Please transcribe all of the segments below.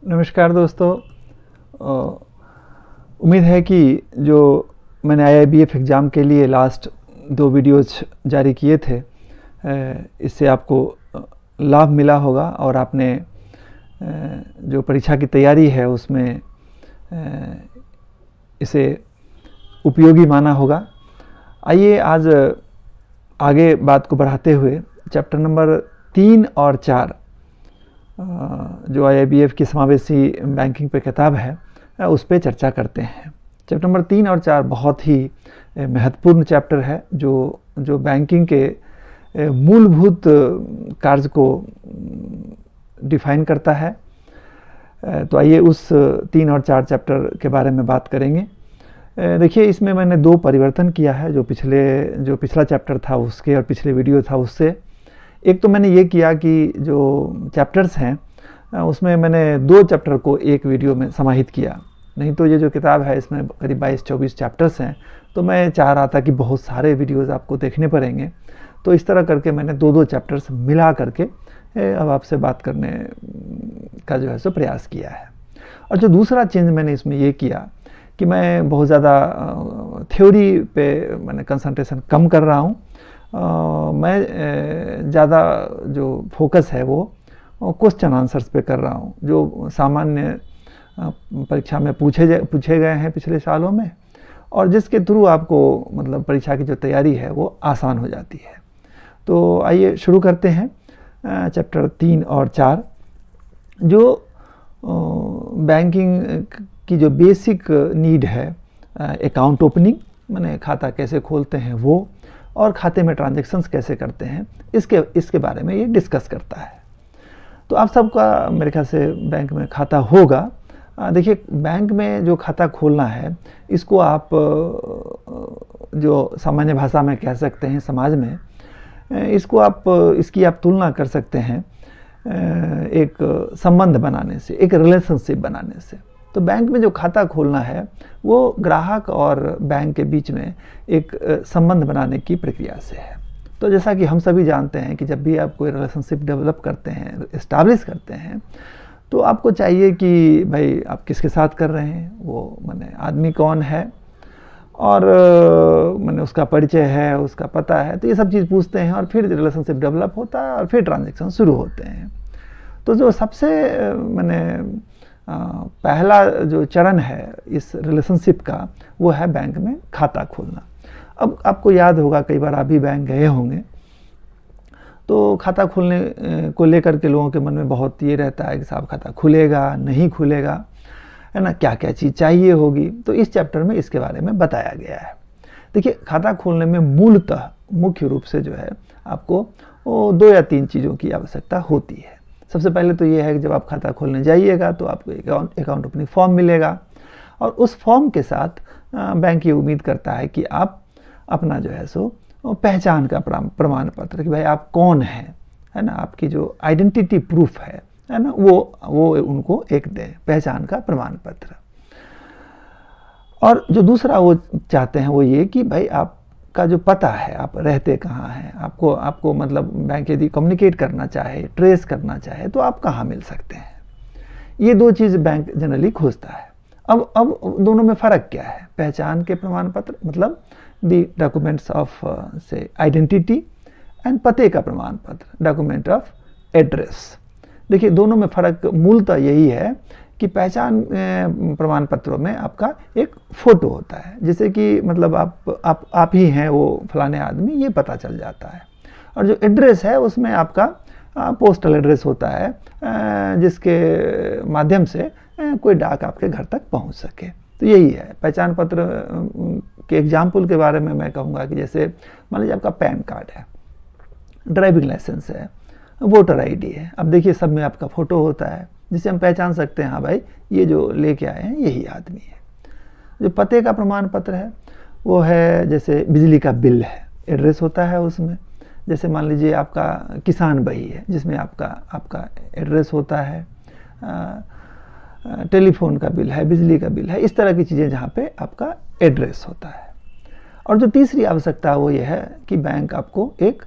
नमस्कार दोस्तों। उम्मीद है कि जो मैंने IIBF एग्ज़ाम के लिए लास्ट 2 वीडियोज़ जारी किए थे, इससे आपको लाभ मिला होगा और आपने जो परीक्षा की तैयारी है उसमें इसे उपयोगी माना होगा। आइए आज आगे बात को बढ़ाते हुए चैप्टर नंबर 3 और 4 जो IIBF की समावेशी बैंकिंग पे किताब है उस पर चर्चा करते हैं। चैप्टर नंबर 3 और 4 बहुत ही महत्वपूर्ण चैप्टर है जो बैंकिंग के मूलभूत कार्य को डिफाइन करता है। तो आइए उस 3 और 4 चैप्टर के बारे में बात करेंगे। देखिए, इसमें मैंने 2 परिवर्तन किया है जो पिछला चैप्टर था उसके और पिछले वीडियो था उससे। एक तो मैंने ये किया कि जो चैप्टर्स हैं उसमें मैंने 2 चैप्टर को एक वीडियो में समाहित किया। नहीं तो ये जो किताब है इसमें करीब 22-24 चैप्टर्स हैं, तो मैं चाह रहा था कि बहुत सारे वीडियोस आपको देखने पड़ेंगे। तो इस तरह करके मैंने 2-2 चैप्टर्स मिला करके अब आपसे बात करने का जो है सो प्रयास किया है। और जो दूसरा चेंज मैंने इसमें ये किया कि मैं बहुत ज़्यादा थ्योरी पे मैंने कंसंट्रेशन कम कर रहा हूँ। मैं ज़्यादा जो फोकस है वो क्वेश्चन आंसर्स पे कर रहा हूँ, जो सामान्य परीक्षा में पूछे गए हैं पिछले सालों में, और जिसके थ्रू आपको मतलब परीक्षा की जो तैयारी है वो आसान हो जाती है। तो आइए शुरू करते हैं चैप्टर 3 और 4। जो बैंकिंग की जो बेसिक नीड है, अकाउंट ओपनिंग माने खाता कैसे खोलते हैं वो, और खाते में ट्रांजैक्शंस कैसे करते हैं, इसके बारे में ये डिस्कस करता है। तो आप सबका मेरे ख्याल से बैंक में खाता होगा। देखिए, बैंक में जो खाता खोलना है इसको आप जो सामान्य भाषा में कह सकते हैं समाज में, इसकी आप तुलना कर सकते हैं एक संबंध बनाने से, एक रिलेशनशिप बनाने से। तो बैंक में जो खाता खोलना है वो ग्राहक और बैंक के बीच में एक संबंध बनाने की प्रक्रिया से है। तो जैसा कि हम सभी जानते हैं कि जब भी आप कोई रिलेशनशिप डेवलप करते हैं, इस्टेब्लिश करते हैं, तो आपको चाहिए कि भाई आप किसके साथ कर रहे हैं, वो माने आदमी कौन है और माने उसका परिचय है, उसका पता है। तो ये सब चीज़ पूछते हैं और फिर रिलेशनशिप डेवलप होता है और फिर ट्रांजैक्शन शुरू होते हैं। तो जो सबसे माने पहला जो चरण है इस रिलेशनशिप का वो है बैंक में खाता खोलना। अब आपको याद होगा, कई बार आप भी बैंक गए होंगे, तो खाता खोलने को लेकर के लोगों के मन में बहुत ये रहता है कि साहब खाता खुलेगा नहीं खुलेगा, है ना, क्या क्या चीज़ चाहिए होगी। तो इस चैप्टर में इसके बारे में बताया गया है। देखिए, खाता खोलने में मूलतः मुख्य रूप से जो है आपको 2 या 3 चीज़ों की आवश्यकता होती है। सबसे पहले तो ये है कि जब आप खाता खोलने जाइएगा तो आपको अकाउंट ओपनिंग फॉर्म मिलेगा, और उस फॉर्म के साथ बैंक ये उम्मीद करता है कि आप अपना जो है सो पहचान का प्रमाण पत्र, कि भाई आप कौन हैं, है ना, आपकी जो आइडेंटिटी प्रूफ है ना, वो उनको एक दें, पहचान का प्रमाण पत्र। और जो दूसरा वो चाहते हैं वो ये कि भाई आपका जो पता है, आप रहते कहाँ हैं, आपको मतलब बैंक यदि कम्युनिकेट करना चाहे, ट्रेस करना चाहे, तो आप कहाँ मिल सकते हैं। ये 2 चीज़ बैंक जनरली खोजता है। अब दोनों में फ़र्क क्या है? पहचान के प्रमाण पत्र मतलब दी डॉक्यूमेंट्स ऑफ से आइडेंटिटी, एंड पते का प्रमाण पत्र डॉक्यूमेंट ऑफ एड्रेस। देखिए, दोनों में फ़र्क मूलतः यही है कि पहचान प्रमाण पत्रों में आपका एक फ़ोटो होता है, जैसे कि मतलब आप ही हैं वो फलाने आदमी, ये पता चल जाता है। और जो एड्रेस है उसमें आपका पोस्टल एड्रेस होता है, जिसके माध्यम से कोई डाक आपके घर तक पहुंच सके। तो यही है पहचान पत्र के एग्जाम्पल के बारे में मैं कहूँगा कि जैसे मान लीजिए आपका पैन कार्ड है, ड्राइविंग लाइसेंस है, वोटर आईडी है। अब देखिए, सब में आपका फ़ोटो होता है जिससे हम पहचान सकते हैं, हाँ भाई ये जो लेके आए हैं यही आदमी है। जो पते का प्रमाण पत्र है वो है जैसे बिजली का बिल है, एड्रेस होता है उसमें। जैसे मान लीजिए आपका किसान बही है जिसमें आपका एड्रेस होता है। टेलीफोन का बिल है, बिजली का बिल है, इस तरह की चीज़ें जहाँ पे आपका एड्रेस होता है। और जो तीसरी आवश्यकता वो ये है कि बैंक आपको एक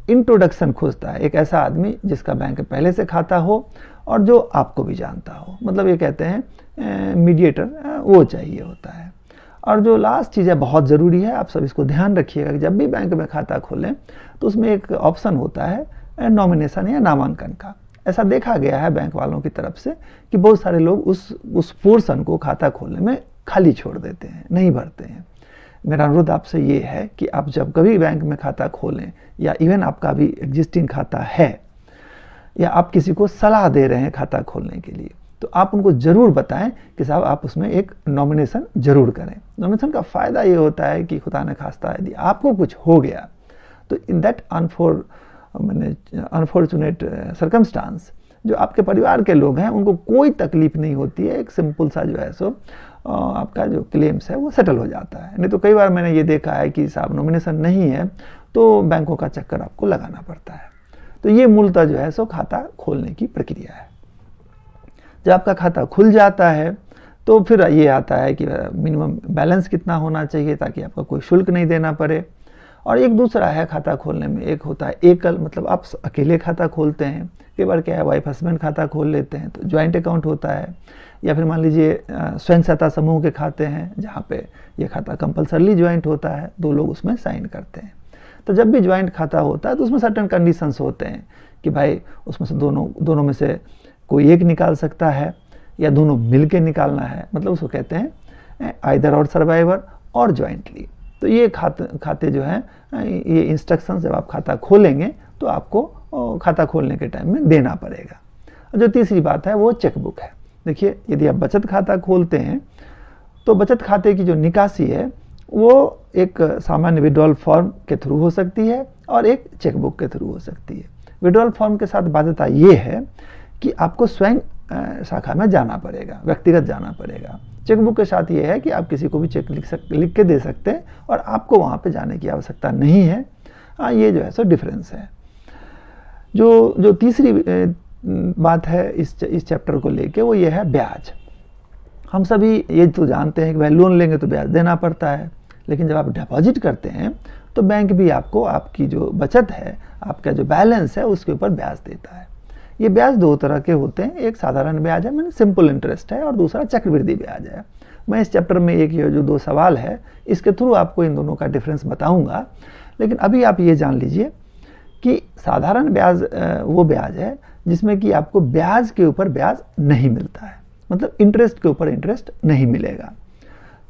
इंट्रोडक्शन खोजता है, एक ऐसा आदमी जिसका बैंक में पहले से खाता हो और जो आपको भी जानता हो, मतलब ये कहते हैं मीडिएटर वो चाहिए होता है। और जो लास्ट चीज़ है बहुत ज़रूरी है, आप सब इसको ध्यान रखिएगा कि जब भी बैंक में खाता खोलें तो उसमें एक ऑप्शन होता है नॉमिनेशन या नामांकन का। ऐसा देखा गया है बैंक वालों की तरफ से कि बहुत सारे लोग उस पोर्शन को खाता खोलने में खाली छोड़ देते हैं, नहीं भरते हैं। मेरा अनुरोध आपसे ये है कि आप जब कभी बैंक में खाता खोलें या इवन आपका भी एग्जिस्टिंग खाता है या आप किसी को सलाह दे रहे हैं खाता खोलने के लिए, तो आप उनको ज़रूर बताएं कि साहब आप उसमें एक नॉमिनेशन ज़रूर करें। नॉमिनेशन का फ़ायदा ये होता है कि खुदा न खास्ता यदि आपको कुछ हो गया तो इन दैट अनफॉर्चुनेट सर्कमस्टांस जो आपके परिवार के लोग हैं उनको कोई तकलीफ नहीं होती है, एक सिंपल सा जो है सो आपका जो क्लेम्स है वो सेटल हो जाता है। नहीं तो कई बार मैंने ये देखा है कि साहब नॉमिनेशन नहीं है तो बैंकों का चक्कर आपको लगाना पड़ता है। तो ये मूलतः जो है सो खाता खोलने की प्रक्रिया है। जब आपका खाता खुल जाता है तो फिर ये आता है कि मिनिमम बैलेंस कितना होना चाहिए ताकि आपको कोई शुल्क नहीं देना पड़े। और एक दूसरा है खाता खोलने में, एक होता है एकल, मतलब आप अकेले खाता खोलते हैं। कई बार क्या है वाइफ हस्बैंड खाता खोल लेते हैं तो ज्वाइंट अकाउंट होता है, या फिर मान लीजिए स्वयं सहायता समूह के खाते हैं जहाँ पे ये खाता कंपलसरली ज्वाइंट होता है, 2 लोग उसमें साइन करते हैं। तो जब भी ज्वाइंट खाता होता है तो उसमें सर्टेन कंडीशंस होते हैं कि भाई उसमें से दोनों में से कोई एक निकाल सकता है या दोनों मिल के निकालना है, मतलब उसको कहते हैं आइदर और सर्वाइवर और ज्वाइंटली। तो ये खाते जो हैं ये इंस्ट्रक्शंस जब आप खाता खोलेंगे तो आपको खाता खोलने के टाइम में देना पड़ेगा। और जो तीसरी बात है वो चेकबुक है। देखिए यदि आप बचत खाता खोलते हैं तो बचत खाते की जो निकासी है वो एक सामान्य विड्रॉल फॉर्म के थ्रू हो सकती है और एक चेकबुक के थ्रू हो सकती है। विड्रॉल फॉर्म के साथ बाध्यता ये है कि आपको स्वयं शाखा में जाना पड़ेगा, व्यक्तिगत जाना पड़ेगा। चेकबुक के साथ ये है कि आप किसी को भी चेक लिख के दे सकते हैं और आपको वहाँ पे जाने की आवश्यकता नहीं है। ये जो है सो डिफरेंस है। जो तीसरी बात है इस चैप्टर को लेके वो ये है ब्याज। हम सभी ये तो जानते हैं कि भाई लोन लेंगे तो ब्याज देना पड़ता है, लेकिन जब आप डिपॉजिट करते हैं तो बैंक भी आपको आपकी जो बचत है, आपका जो बैलेंस है उसके ऊपर ब्याज देता है। ये ब्याज 2 तरह के होते हैं, एक साधारण ब्याज है मैंने सिंपल इंटरेस्ट है, और दूसरा चक्रवृद्धि ब्याज है। मैं इस चैप्टर में एक ये जो 2 सवाल है इसके थ्रू आपको इन दोनों का डिफरेंस बताऊंगा। लेकिन अभी आप ये जान लीजिए कि साधारण ब्याज वो ब्याज है जिसमें कि आपको ब्याज के ऊपर ब्याज नहीं मिलता है, मतलब इंटरेस्ट के ऊपर इंटरेस्ट नहीं मिलेगा।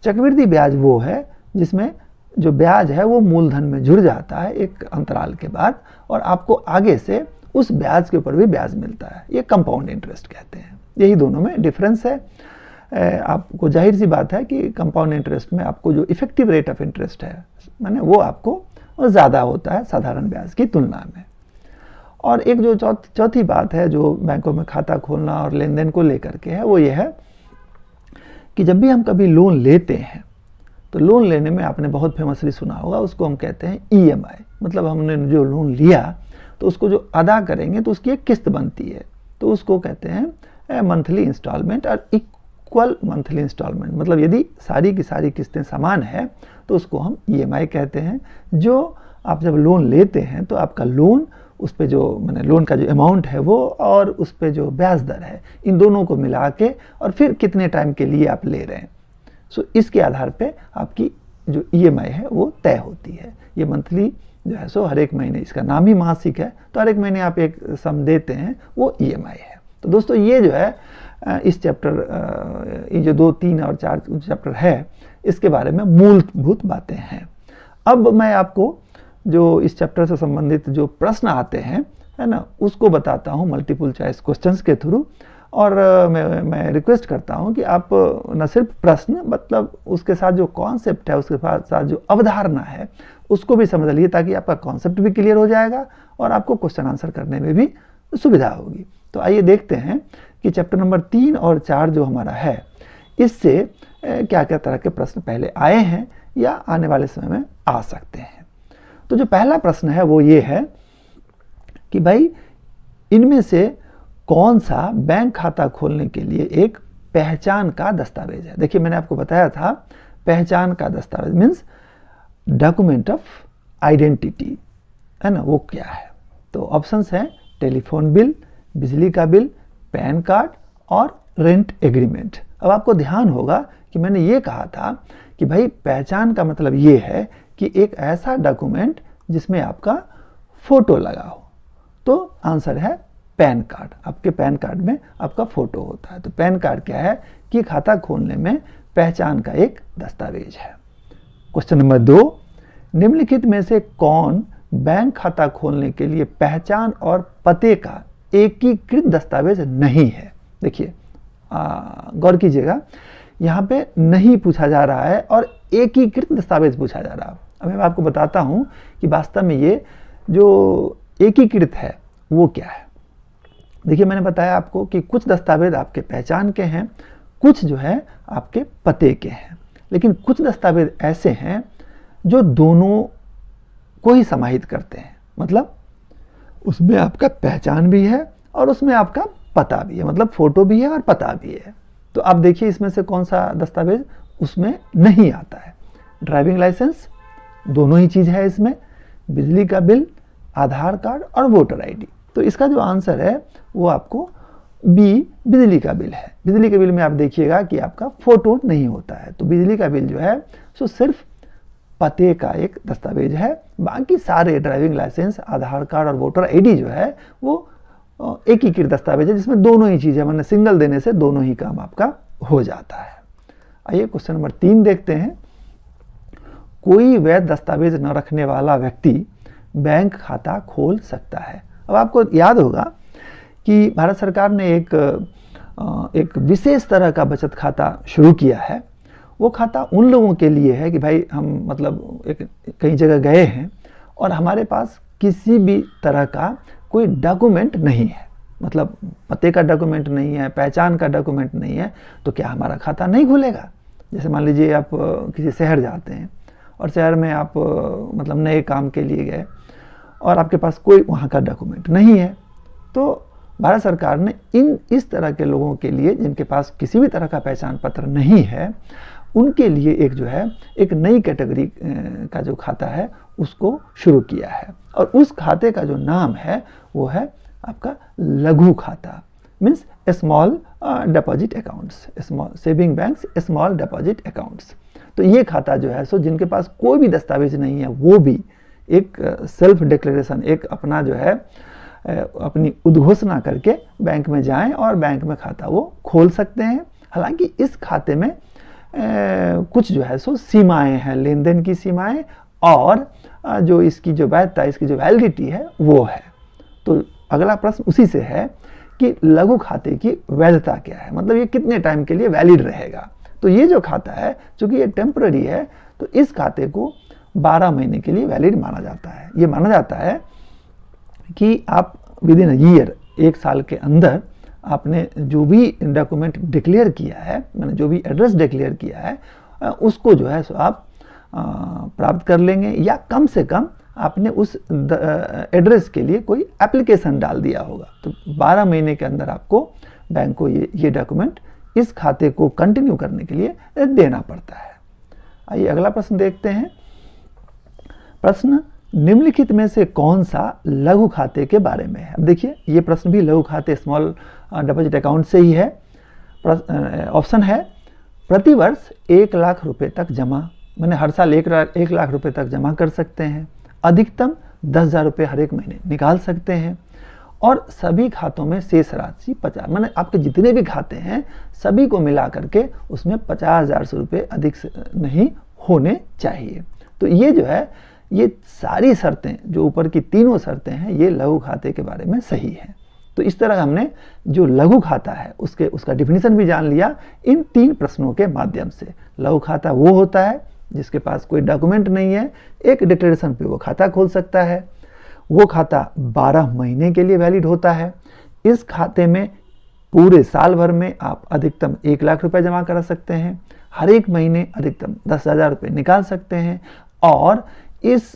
चक्रवृद्धि ब्याज वो है जिसमें जो ब्याज है वो मूलधन में जुड़ जाता है एक अंतराल के बाद और आपको आगे से उस ब्याज के ऊपर भी ब्याज मिलता है। ये कंपाउंड इंटरेस्ट कहते हैं। यही दोनों में डिफरेंस है। आपको जाहिर सी बात है कि कंपाउंड इंटरेस्ट में आपको जो इफेक्टिव रेट ऑफ इंटरेस्ट है माने वो आपको ज़्यादा होता है साधारण ब्याज की तुलना में। और एक जो चौथी बात है जो बैंकों में खाता खोलना और लेन देन को लेकर के है वो ये है कि जब भी हम कभी लोन लेते हैं तो लोन लेने में आपने बहुत फेमसली सुना होगा, उसको हम कहते हैं EMI। मतलब हमने जो लोन लिया तो उसको जो अदा करेंगे तो उसकी एक किस्त बनती है, तो उसको कहते हैं मंथली इंस्टॉलमेंट और इक्वल मंथली इंस्टॉलमेंट। मतलब यदि सारी की सारी किस्तें समान है तो उसको हम EMI कहते हैं। जो आप जब लोन लेते हैं तो आपका लोन उस पे जो मैंने लोन का जो अमाउंट है वो और उस पे जो ब्याज दर है इन दोनों को मिला के और फिर कितने टाइम के लिए आप ले रहे हैं, सो इसके आधार पे आपकी जो EMI है वो तय होती है। ये मंथली जो है सो हर एक महीने, इसका नाम ही मासिक है तो हर एक महीने आप एक सम देते हैं, वो EMI है। तो दोस्तों ये जो है इस चैप्टर ये जो 2, 3 और 4 चैप्टर है इसके बारे में मूलभूत बातें हैं। अब मैं आपको जो इस चैप्टर से संबंधित जो प्रश्न आते हैं है ना उसको बताता हूँ मल्टीपल चॉइस क्वेश्चंस के थ्रू। और मैं रिक्वेस्ट करता हूँ कि आप न सिर्फ प्रश्न मतलब उसके साथ जो कॉन्सेप्ट है उसके साथ जो अवधारणा है उसको भी समझ लीजिए ताकि आपका कॉन्सेप्ट भी क्लियर हो जाएगा और आपको क्वेश्चन आंसर करने में भी सुविधा होगी। तो आइए देखते हैं कि चैप्टर नंबर 3 और 4 जो हमारा है इससे क्या क्या तरह के प्रश्न पहले आए हैं या आने वाले समय में आ सकते हैं। तो जो पहला प्रश्न है वो ये है कि भाई इनमें से कौन सा बैंक खाता खोलने के लिए एक पहचान का दस्तावेज है। देखिए मैंने आपको बताया था पहचान का दस्तावेज मीन्स डॉक्यूमेंट ऑफ आइडेंटिटी है ना, वो क्या है? तो ऑप्शंस हैं टेलीफोन बिल, बिजली का बिल, पैन कार्ड और रेंट एग्रीमेंट। अब आपको ध्यान होगा कि मैंने ये कहा था कि भाई पहचान का मतलब ये है कि एक ऐसा डॉक्यूमेंट जिसमें आपका फोटो लगा हो। तो आंसर है पैन कार्ड। आपके पैन कार्ड में आपका फोटो होता है। तो पैन कार्ड क्या है कि खाता खोलने में पहचान का एक दस्तावेज है। क्वेश्चन नंबर 2, निम्नलिखित में से कौन बैंक खाता खोलने के लिए पहचान और पते का एकीकृत दस्तावेज नहीं है? देखिए गौर कीजिएगा, यहाँ पे नहीं पूछा जा रहा है और एकीकृत दस्तावेज पूछा जा रहा है। अब मैं आपको बताता हूँ कि वास्तव में ये जो एकीकृत है वो क्या है। देखिए मैंने बताया आपको कि कुछ दस्तावेज आपके पहचान के हैं, कुछ जो है आपके पते के हैं, लेकिन कुछ दस्तावेज ऐसे हैं जो दोनों को ही समाहित करते हैं। मतलब उसमें आपका पहचान भी है और उसमें आपका पता भी है, मतलब फोटो भी है और पता भी है। तो आप देखिए इसमें से कौन सा दस्तावेज उसमें नहीं आता है। ड्राइविंग लाइसेंस, दोनों ही चीज़ है इसमें, बिजली का बिल, आधार कार्ड और वोटर आईडी। तो इसका जो आंसर है वो आपको बी बिजली का बिल है। बिजली के बिल में आप देखिएगा कि आपका फोटो नहीं होता है। तो बिजली का बिल जो है सो सिर्फ पते का एक दस्तावेज है। बाकी सारे ड्राइविंग लाइसेंस, आधार कार्ड और वोटर आईडी जो है वो एकीकृत दस्तावेज है, जिसमें दोनों ही चीज़ें, मतलब सिंगल देने से दोनों ही काम आपका हो जाता है। आइए क्वेश्चन नंबर 3 देखते हैं। कोई वैध दस्तावेज न रखने वाला व्यक्ति बैंक खाता खोल सकता है। अब आपको याद होगा कि भारत सरकार ने एक विशेष तरह का बचत खाता शुरू किया है। वो खाता उन लोगों के लिए है कि भाई हम मतलब कई जगह गए हैं और हमारे पास किसी भी तरह का कोई डॉक्यूमेंट नहीं है, मतलब पते का डॉक्यूमेंट नहीं है, पहचान का डॉक्यूमेंट नहीं है, तो क्या हमारा खाता नहीं खुलेगा? जैसे मान लीजिए आप किसी शहर जाते हैं और शहर में आप मतलब नए काम के लिए गए और आपके पास कोई वहाँ का डॉक्यूमेंट नहीं है। तो भारत सरकार ने इस तरह के लोगों के लिए जिनके पास किसी भी तरह का पहचान पत्र नहीं है, उनके लिए एक जो है एक नई कैटेगरी का जो खाता है उसको शुरू किया है। और उस खाते का जो नाम है वो है आपका लघु खाता, means small deposit accounts, small saving banks, small deposit accounts. तो ये खाता जो है सो जिनके पास कोई भी दस्तावेज नहीं है वो भी एक सेल्फ डिक्लेरेशन, एक अपना जो है अपनी उद्घोषणा करके बैंक में जाएं और बैंक में खाता वो खोल सकते हैं। हालांकि इस खाते में कुछ जो है सो सीमाएं हैं, लेन देन की सीमाएं, और जो इसकी जो वैधता, इसकी जो वैलिडिटी है वो है। तो अगला प्रश्न उसी से है कि लघु खाते की वैधता क्या है, मतलब ये कितने टाइम के लिए वैलिड रहेगा। तो ये जो खाता है चूंकि ये टेम्पररी है तो इस खाते को 12 महीने के लिए वैलिड माना जाता है। ये माना जाता है कि आप विद इन ईयर, एक साल के अंदर आपने जो भी डॉक्यूमेंट डिक्लेयर किया है, मैंने जो भी एड्रेस डिक्लेयर किया है उसको जो है सो आप प्राप्त कर लेंगे, या कम से कम आपने उस एड्रेस के लिए कोई एप्लीकेशन डाल दिया होगा। तो 12 महीने के अंदर आपको बैंक को ये डॉक्यूमेंट इस खाते को कंटिन्यू करने के लिए देना पड़ता है। आइए अगला प्रश्न देखते हैं। प्रश्न, निम्नलिखित में से कौन सा लघु खाते के बारे में है? अब देखिए ये प्रश्न भी लघु खाते, स्मॉल डिपॉजिट अकाउंट से ही है। ऑप्शन है प्रतिवर्ष 1 लाख रुपए तक जमा, मैंने हर साल 1 लाख रुपए तक जमा कर सकते हैं, अधिकतम 10,000 रुपये हर एक महीने निकाल सकते हैं, और सभी खातों में शेष राशि 50, मैंने आपके जितने भी खाते हैं सभी को मिला करके उसमें 50,000 रुपये अधिक से नहीं होने चाहिए। तो ये जो है ये सारी शर्तें, जो ऊपर की तीनों शर्तें हैं, ये लघु खाते के बारे में सही है। तो इस तरह हमने जो लघु खाता है उसका डिफिनीशन भी जान लिया इन 3 प्रश्नों के माध्यम से। लघु खाता वो होता है जिसके पास कोई डॉक्यूमेंट नहीं है, एक डिक्लेरेशन पे वो खाता खोल सकता है, वो खाता 12 महीने के लिए वैलिड होता है। इस खाते में पूरे साल भर में आप अधिकतम 1 लाख रुपए जमा करा सकते हैं, हर एक महीने अधिकतम 10,000 रुपये निकाल सकते हैं, और इस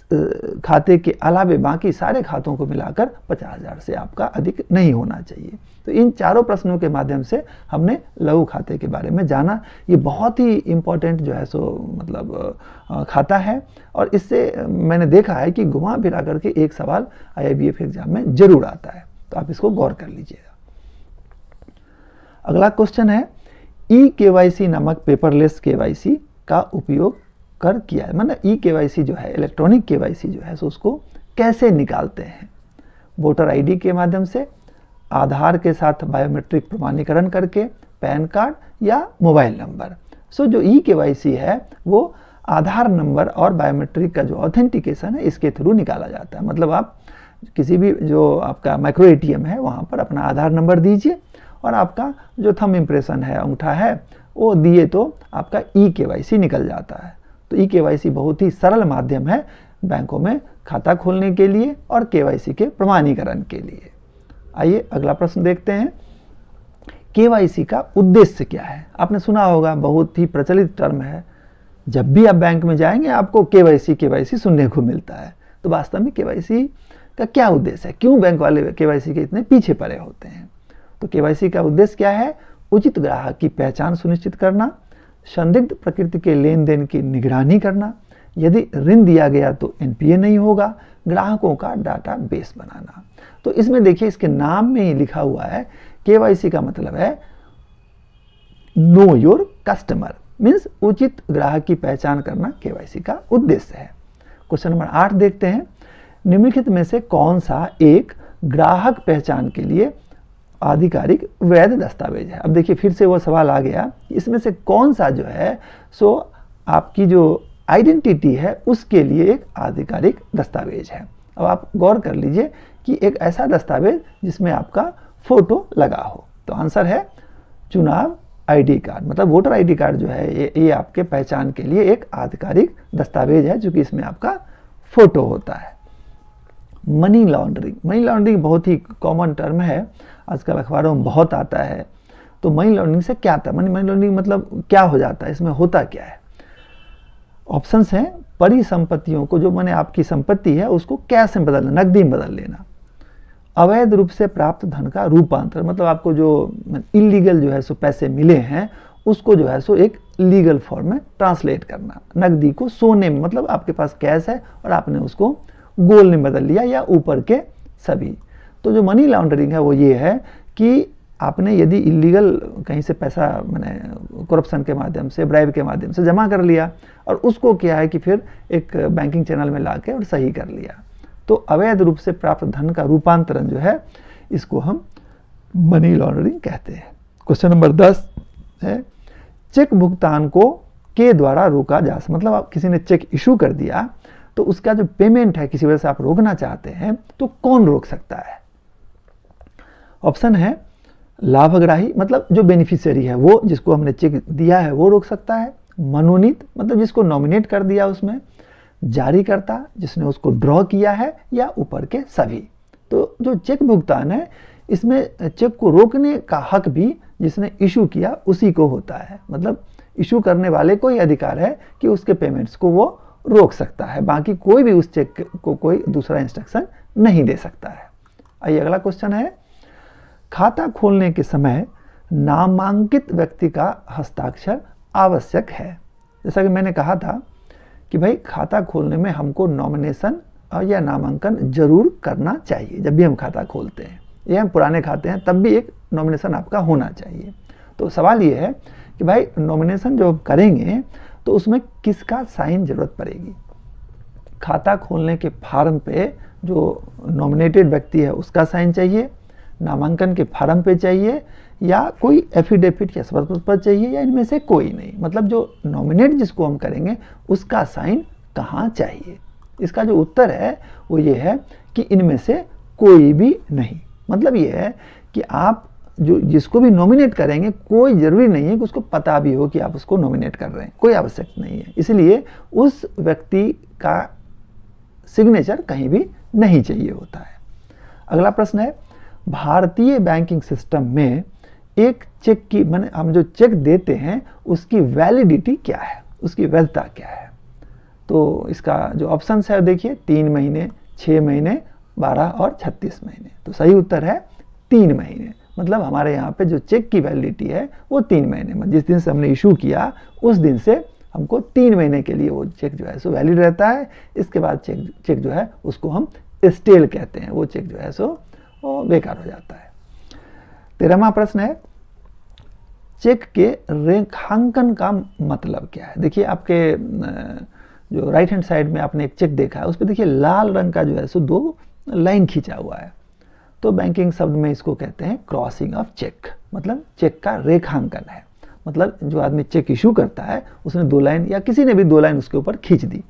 खाते के अलावे बाकी सारे खातों को मिलाकर 50,000 से आपका अधिक नहीं होना चाहिए। तो इन चारों प्रश्नों के माध्यम से हमने लघु खाते के बारे में जाना। ये बहुत ही इम्पोर्टेंट जो है सो मतलब खाता है, और इससे मैंने देखा है कि घुमा फिरा करके एक सवाल IIBF एग्जाम में जरूर आता है, तो आप इसको गौर कर लीजिएगा। अगला क्वेश्चन है, eKYC नामक पेपरलेस KYC का उपयोग कर किया है, मतलब eKYC जो है, इलेक्ट्रॉनिक KYC जो है, सो उसको कैसे निकालते हैं? वोटर ID के माध्यम से, आधार के साथ बायोमेट्रिक प्रमाणीकरण करके, पैन कार्ड या मोबाइल नंबर। सो जो eKYC है वो आधार नंबर और बायोमेट्रिक का जो ऑथेंटिकेशन है इसके थ्रू निकाला जाता है। मतलब आप किसी भी जो आपका माइक्रो ATM है वहाँ पर अपना आधार नंबर दीजिए और आपका जो थंब इम्प्रेशन है, अंगूठा है, वो दिए तो आपका eKYC निकल जाता है। तो eKYC बहुत ही सरल माध्यम है बैंकों में खाता खोलने के लिए और KYC के प्रमाणीकरण के लिए। आइए अगला प्रश्न देखते हैं, KYC का उद्देश्य क्या है? आपने सुना होगा, बहुत ही प्रचलित टर्म है, जब भी आप बैंक में जाएंगे आपको KYC सुनने को मिलता है। तो वास्तव में KYC का क्या उद्देश्य है? क्यों बैंक वाले KYC के इतने पीछे पड़े होते हैं? तो KYC का उद्देश्य क्या है? उचित ग्राहक की पहचान सुनिश्चित करना, संदिग्ध प्रकृति के लेन देन की निगरानी करना, यदि ऋण दिया गया तो NPA नहीं होगा, ग्राहकों का डाटा बेस बनाना। तो इसमें देखिए, इसके नाम में ही लिखा हुआ है KYC का मतलब है नो योर कस्टमर, मीन्स उचित ग्राहक की पहचान करना KYC का उद्देश्य है। क्वेश्चन नंबर 8 देखते हैं, निम्नलिखित में से कौन सा एक ग्राहक पहचान के लिए आधिकारिक वैध दस्तावेज है? अब देखिए फिर से वो सवाल आ गया, इसमें से कौन सा जो है सो आपकी जो आइडेंटिटी है उसके लिए एक आधिकारिक दस्तावेज है। अब आप गौर कर लीजिए कि एक ऐसा दस्तावेज जिसमें आपका फोटो लगा हो। तो आंसर है चुनाव ID कार्ड, मतलब वोटर ID कार्ड जो है ये आपके पहचान के लिए एक आधिकारिक दस्तावेज है, जो कि इसमें आपका फोटो होता है। मनी लॉन्ड्रिंग बहुत ही कॉमन टर्म है, आजकल अखबारों में बहुत आता है। तो मनी लॉन्ड्रिंग से क्या था? मनी लॉन्ड्रिंग मतलब क्या हो जाता है, इसमें होता क्या है? ऑप्शंस हैं, परिसंपत्तियों को, जो मैंने आपकी संपत्ति है उसको कैश में बदलना, नकदी में बदल लेना, अवैध रूप से प्राप्त धन का रूपांतर, मतलब आपको जो इलीगल जो है सो पैसे मिले हैं उसको जो है सो एक लीगल फॉर्म में ट्रांसलेट करना, नकदी को सोने में, मतलब आपके पास कैश है और आपने उसको गोल्ड में बदल लिया या ऊपर के सभी। तो जो मनी लॉन्ड्रिंग है वो ये है कि आपने यदि इलीगल कहीं से पैसा मैंने करप्शन के माध्यम से, ब्राइब के माध्यम से जमा कर लिया और उसको क्या है कि फिर एक बैंकिंग चैनल में लाके और सही कर लिया, तो अवैध रूप से प्राप्त धन का रूपांतरण जो है इसको हम मनी लॉन्ड्रिंग कहते हैं। क्वेश्चन नंबर 10 है, चेक भुगतान को के द्वारा रोका जा सकता, मतलब आप किसी ने चेक इशू कर दिया तो उसका जो पेमेंट है किसी वजह से आप रोकना चाहते हैं तो कौन रोक सकता है? ऑप्शन है लाभग्राही, मतलब जो बेनिफिशियरी है वो, जिसको हमने चेक दिया है वो रोक सकता है, मनोनीत मतलब जिसको नॉमिनेट कर दिया उसमें, जारीकर्ता जिसने उसको ड्रॉ किया है, या ऊपर के सभी। तो जो चेक भुगतान है इसमें चेक को रोकने का हक भी जिसने इशू किया उसी को होता है, मतलब इशू करने वाले को ही अधिकार है कि उसके पेमेंट्स को वो रोक सकता है, बाकी कोई भी उस चेक को कोई दूसरा इंस्ट्रक्शन नहीं दे सकता है। आइए अगला क्वेश्चन है, खाता खोलने के समय नामांकित व्यक्ति का हस्ताक्षर आवश्यक है। जैसा कि मैंने कहा था कि भाई खाता खोलने में हमको नॉमिनेशन या नामांकन जरूर करना चाहिए जब भी हम खाता खोलते हैं, ये हम पुराने खाते हैं तब भी एक नॉमिनेशन आपका होना चाहिए। तो सवाल ये है कि भाई नॉमिनेशन जो करेंगे तो उसमें किसका साइन जरूरत पड़ेगी? खाता खोलने के फॉर्म पे जो नॉमिनेटेड व्यक्ति है उसका साइन चाहिए, नामांकन के फॉर्म पे चाहिए, या कोई एफिडेविट या शपथ पत्र पर चाहिए, या इनमें से कोई नहीं, मतलब जो नॉमिनेट जिसको हम करेंगे उसका साइन कहाँ चाहिए? इसका जो उत्तर है वो ये है कि इनमें से कोई भी नहीं। मतलब ये है कि आप जो जिसको भी नॉमिनेट करेंगे कोई ज़रूरी नहीं है कि उसको पता भी हो कि आप उसको नॉमिनेट कर रहे हैं, कोई आवश्यक नहीं है, इसलिए उस व्यक्ति का सिग्नेचर कहीं भी नहीं चाहिए होता है। अगला प्रश्न है, भारतीय बैंकिंग सिस्टम में एक चेक की हम जो चेक देते हैं उसकी वैलिडिटी क्या है, उसकी वैधता क्या है? तो इसका जो ऑप्शन है देखिए 3 महीने, 6 महीने, 12 और 36 महीने। तो सही उत्तर है 3 महीने। मतलब हमारे यहाँ पे जो चेक की वैलिडिटी है वो 3 महीने में, जिस दिन से हमने इशू किया उस दिन से हमको 3 महीने के लिए वो चेक जो है सो वैलिड रहता है। इसके बाद चेक जो है उसको हम स्टेल कहते हैं, वो चेक जो है सो वो बेकार हो जाता है। 13वां प्रश्न है, चेक के रेखांकन का मतलब क्या है। देखिए आपके जो राइट हैंड साइड में आपने एक चेक देखा है, उस पर देखिए लाल रंग का जो है सो 2 लाइन खींचा हुआ है। तो बैंकिंग शब्द में इसको कहते हैं क्रॉसिंग ऑफ चेक, मतलब चेक का रेखांकन है। मतलब जो आदमी चेक इशू करता है उसने 2 लाइन या किसी ने भी 2 लाइन उसके ऊपर खींच दी,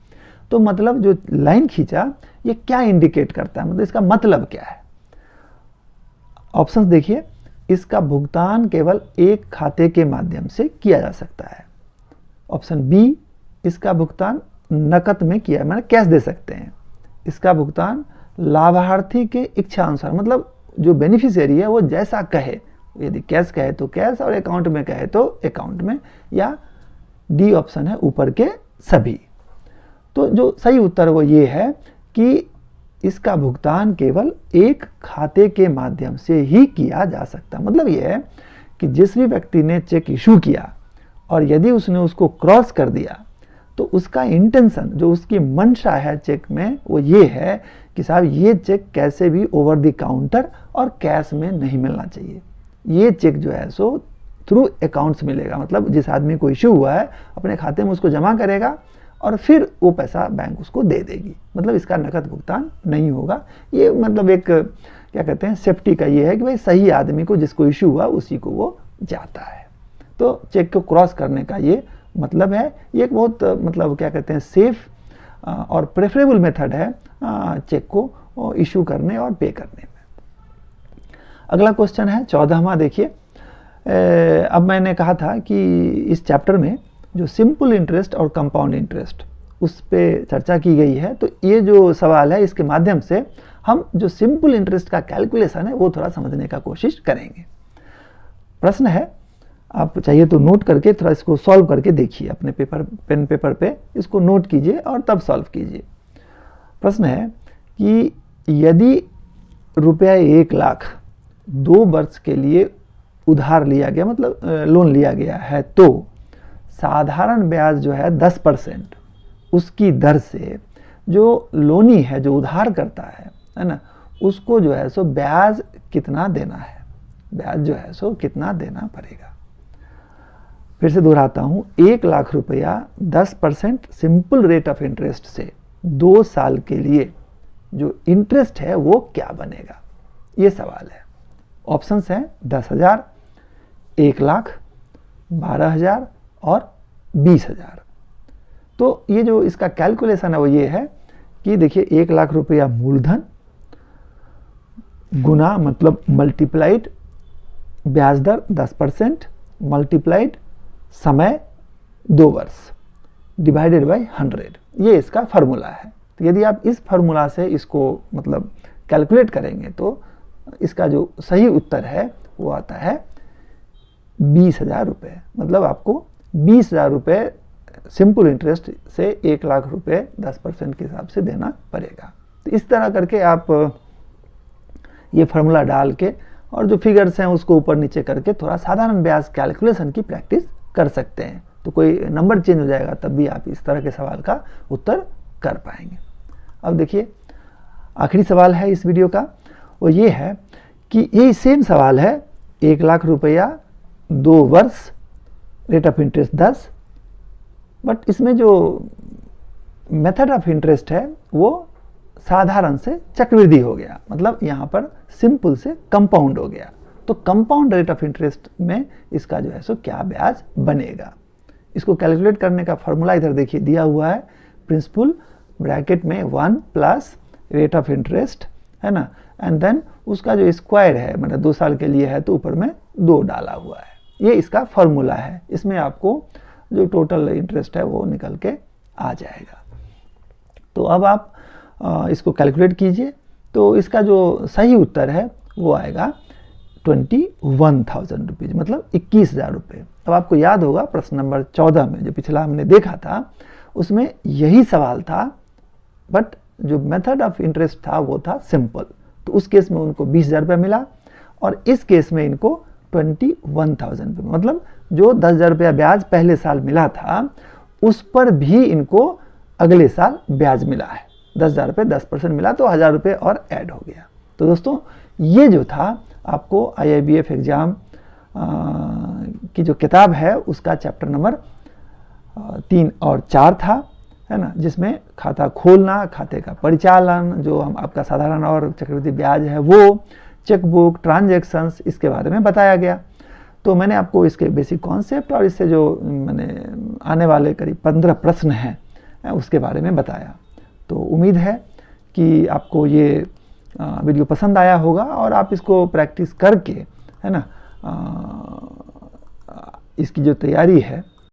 तो मतलब जो लाइन खींचा ये क्या इंडिकेट करता है, मतलब इसका मतलब क्या है। ऑप्शंस देखिए, इसका भुगतान केवल एक खाते के माध्यम से किया जा सकता है। ऑप्शन बी, इसका भुगतान नकद में किया, मैंने कैश दे सकते हैं। इसका भुगतान लाभार्थी के इच्छा अनुसार, मतलब जो बेनिफिशियरी है वो जैसा कहे, यदि कैश कहे तो कैश और अकाउंट में कहे तो अकाउंट में, या डी ऑप्शन है ऊपर के सभी। तो जो सही उत्तर वो ये है कि इसका भुगतान केवल एक खाते के माध्यम से ही किया जा सकता है। मतलब ये है कि जिस भी व्यक्ति ने चेक इशू किया और यदि उसने उसको क्रॉस कर दिया तो उसका इंटेंशन, जो उसकी मंशा है चेक में, वो ये है कि साहब ये चेक कैसे भी ओवर द काउंटर और कैश में नहीं मिलना चाहिए। ये चेक जो है सो थ्रू अकाउंट्स मिलेगा, मतलब जिस आदमी को इशू हुआ है अपने खाते में उसको जमा करेगा और फिर वो पैसा बैंक उसको दे देगी, मतलब इसका नकद भुगतान नहीं होगा। ये मतलब एक क्या कहते हैं सेफ्टी का ये है कि भाई सही आदमी को जिसको इशू हुआ उसी को वो जाता है। तो चेक को क्रॉस करने का ये मतलब है। ये एक बहुत मतलब क्या कहते हैं सेफ और प्रेफरेबल मेथड है चेक को इशू करने और पे करने में। अगला क्वेश्चन है 14वां। देखिए अब मैंने कहा था कि इस चैप्टर में जो सिंपल इंटरेस्ट और कंपाउंड इंटरेस्ट उस पर चर्चा की गई है। तो ये जो सवाल है इसके माध्यम से हम जो सिंपल इंटरेस्ट का कैलकुलेशन है वो थोड़ा समझने का कोशिश करेंगे। प्रश्न है, आप चाहिए तो नोट करके थोड़ा इसको सॉल्व करके देखिए, अपने पेन पेपर पे इसको नोट कीजिए और तब सॉल्व कीजिए। प्रश्न है कि यदि रुपया 1 लाख 2 वर्ष के लिए उधार लिया गया, मतलब लोन लिया गया है, तो साधारण ब्याज जो है 10% उसकी दर से जो लोनी है, जो उधार करता है ना, उसको जो है सो ब्याज कितना देना है, ब्याज जो है सो कितना देना पड़ेगा। फिर से दोहराता हूँ, 1 लाख रुपया 10% सिंपल रेट ऑफ इंटरेस्ट से 2 साल के लिए जो इंटरेस्ट है वो क्या बनेगा, ये सवाल है। ऑप्शंस हैं 10,000, 1 लाख, 12,000 और 20,000। तो ये जो इसका कैलकुलेशन है वो ये है कि देखिए 1 लाख रुपया मूलधन गुना मतलब मल्टीप्लाइड ब्याज दर 10% मल्टीप्लाइड समय 2 वर्ष डिवाइडेड बाय 100, ये इसका फार्मूला है। तो यदि आप इस फार्मूला से इसको मतलब कैलकुलेट करेंगे तो इसका जो सही उत्तर है वो आता है 20,000 रुपये। मतलब आपको 20,000 रुपये सिंपल इंटरेस्ट से 1 लाख रुपये 10% के हिसाब से देना पड़ेगा। तो इस तरह करके आप ये फार्मूला डाल के और जो फिगर्स हैं उसको ऊपर नीचे करके थोड़ा साधारण ब्याज कैलकुलेशन की प्रैक्टिस कर सकते हैं। तो कोई नंबर चेंज हो जाएगा तब भी आप इस तरह के सवाल का उत्तर कर पाएंगे। अब देखिए आखिरी सवाल है इस वीडियो का, वो ये है कि ये सेम सवाल है, 1 लाख रुपया 2 वर्ष रेट ऑफ इंटरेस्ट 10, बट इसमें जो मेथड ऑफ इंटरेस्ट है वो साधारण से चक्रवृद्धि हो गया, मतलब यहाँ पर सिंपल से कंपाउंड हो गया। तो कंपाउंड रेट ऑफ इंटरेस्ट में इसका जो है सो क्या ब्याज बनेगा, इसको कैलकुलेट करने का फॉर्मूला इधर देखिए दिया हुआ है, प्रिंसिपल ब्रैकेट में 1 प्लस रेट ऑफ इंटरेस्ट है ना, एंड देन उसका जो स्क्वायर है, मतलब 2 साल के लिए है तो ऊपर में 2 डाला हुआ है। ये इसका फॉर्मूला है, इसमें आपको जो टोटल इंटरेस्ट है वो निकल के आ जाएगा। तो अब आप इसको कैलकुलेट कीजिए, तो इसका जो सही उत्तर है वो आएगा 21,000 रुपीज़, मतलब 21,000 रुपये। अब आपको याद होगा प्रश्न नंबर 14 में जो पिछला हमने देखा था उसमें यही सवाल था, बट जो मेथड ऑफ इंटरेस्ट था वो था सिंपल। तो उस केस में उनको 20,000 रुपये मिला और इस केस में इनको 21,000 रुपये, मतलब जो 10,000 रुपया ब्याज पहले साल मिला था उस पर भी इनको अगले साल ब्याज मिला है। 10,000 रुपये 10% मिला तो 1,000 रुपये और ऐड हो गया। तो दोस्तों ये जो था आपको IIBF एग्ज़ाम की जो किताब है उसका चैप्टर नंबर 3 और 4 था, है ना, जिसमें खाता खोलना, खाते का परिचालन, जो हम आपका साधारण और चक्रवृद्धि ब्याज है वो, चेकबुक, ट्रांजैक्शंस, इसके बारे में बताया गया। तो मैंने आपको इसके बेसिक कॉन्सेप्ट और इससे जो मैंने आने वाले करीब 15 प्रश्न हैं उसके बारे में बताया। तो उम्मीद है कि आपको ये वीडियो पसंद आया होगा और आप इसको प्रैक्टिस करके, है ना, इसकी जो तैयारी है